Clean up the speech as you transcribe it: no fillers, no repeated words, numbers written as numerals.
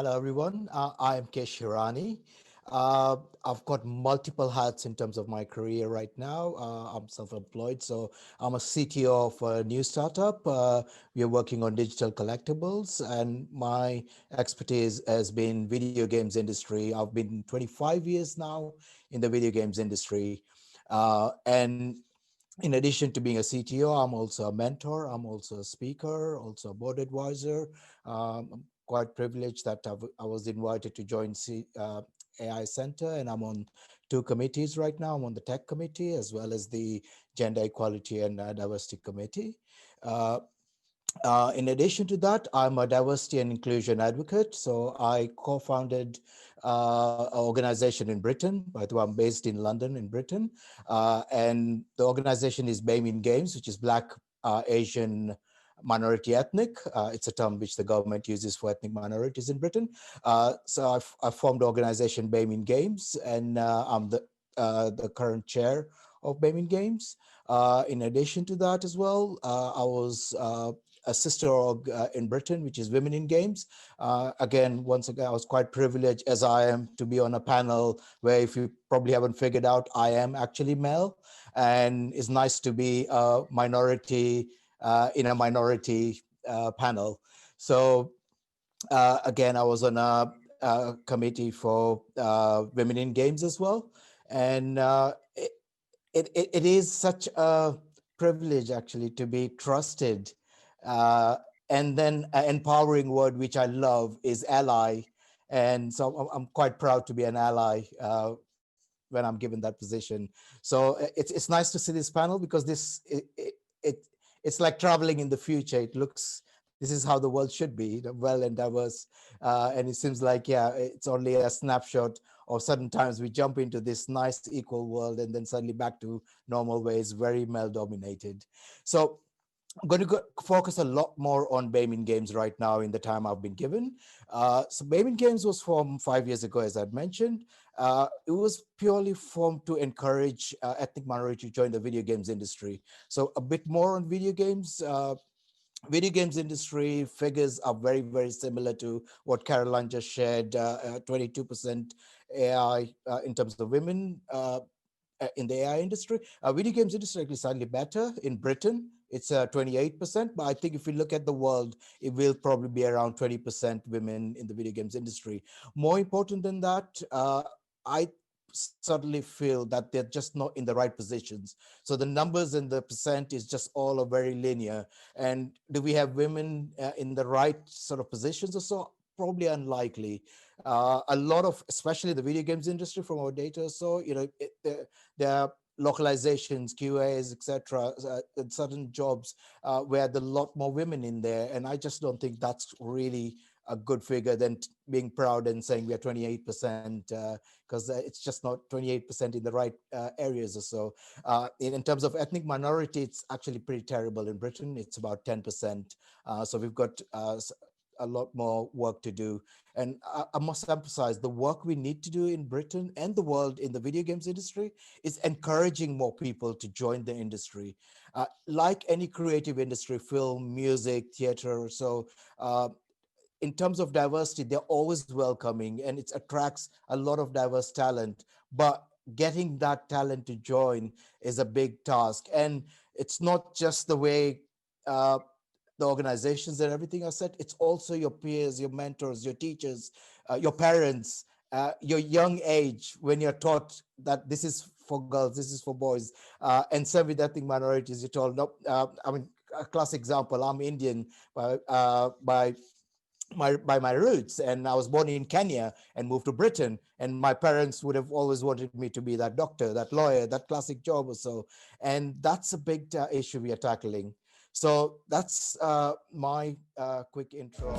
Hello, everyone. I am Kish Hirani. I've got multiple hats in terms of my career right now. I'm self-employed, so I'm a CTO of a new startup. We are working on digital collectibles, and my expertise has been video games industry. I've been 25 years now in the video games industry, and in addition to being a CTO, I'm also a mentor. I'm also a speaker, also a board advisor. I'm quite privileged that I was invited to join AICenter, and I'm on two committees right now. I'm on the tech committee as well as the gender equality and diversity committee. Uh, in addition to that, I'm a diversity and inclusion advocate. So I co-founded an organization in Britain. By the way, I'm based in London, in Britain. And the organization is BAME in Games, which is Black, Asian, minority ethnic. It's a term which the government uses for ethnic minorities in Britain. So I formed the organization BAME in Games, and I'm the current chair of BAME in Games. In addition to that as well, I was a sister org in Britain, which is Women in Games. Once again, I was quite privileged as I am to be on a panel where, if you probably haven't figured out, I am actually male, and it's nice to be a minority in a minority panel. So again, I was on a committee for Women in Games as well, and it is such a privilege actually to be trusted. And then an empowering word which I love is ally. And so I'm quite proud to be an ally when I'm given that position. So it's nice to see this panel, because it's like traveling in the future. This is how the world should be, well and diverse. And it seems like, yeah, it's only a snapshot of certain times we jump into this nice equal world and then suddenly back to normal ways, very male dominated. So I'm going to focus a lot more on BAME in Games right now in the time I've been given. So BAME in Games was formed 5 years ago, as I'd mentioned. It was purely formed to encourage ethnic minorities to join the video games industry. So a bit more on video games. Video games industry figures are very, very similar to what Caroline just shared. 22% AI in terms of women in the AI industry. Video games industry is slightly better. In Britain, it's 28%, but I think if we look at the world, it will probably be around 20% women in the video games industry. More important than that, I certainly feel that they're just not in the right positions. So the numbers and the percent is just all very linear. And do we have women in the right sort of positions or so? Probably unlikely. A lot of, especially the video games industry, from our data, so there are localizations, QAs, etc., in certain jobs where there are a lot more women in there, and I just don't think that's really a good figure than being proud and saying we are 28%, because it's just not 28% in the right areas or so. In terms of ethnic minority, it's actually pretty terrible in Britain. It's about 10%. So we've got a lot more work to do. And I must emphasize, the work we need to do in Britain and the world in the video games industry is encouraging more people to join the industry. Like any creative industry, film, music, theater, so in terms of diversity, they're always welcoming, and it attracts a lot of diverse talent. But getting that talent to join is a big task. And it's not just the way the organizations and everything are set, it's also your peers, your mentors, your teachers, your parents, your young age, when you're taught that this is for girls, this is for boys, and same with ethnic minorities, you're told, no, I mean, a classic example, I'm Indian by my roots, and I was born in Kenya and moved to Britain, and my parents would have always wanted me to be that doctor, that lawyer, that classic job or so. And that's a big issue we are tackling. So that's my quick intro.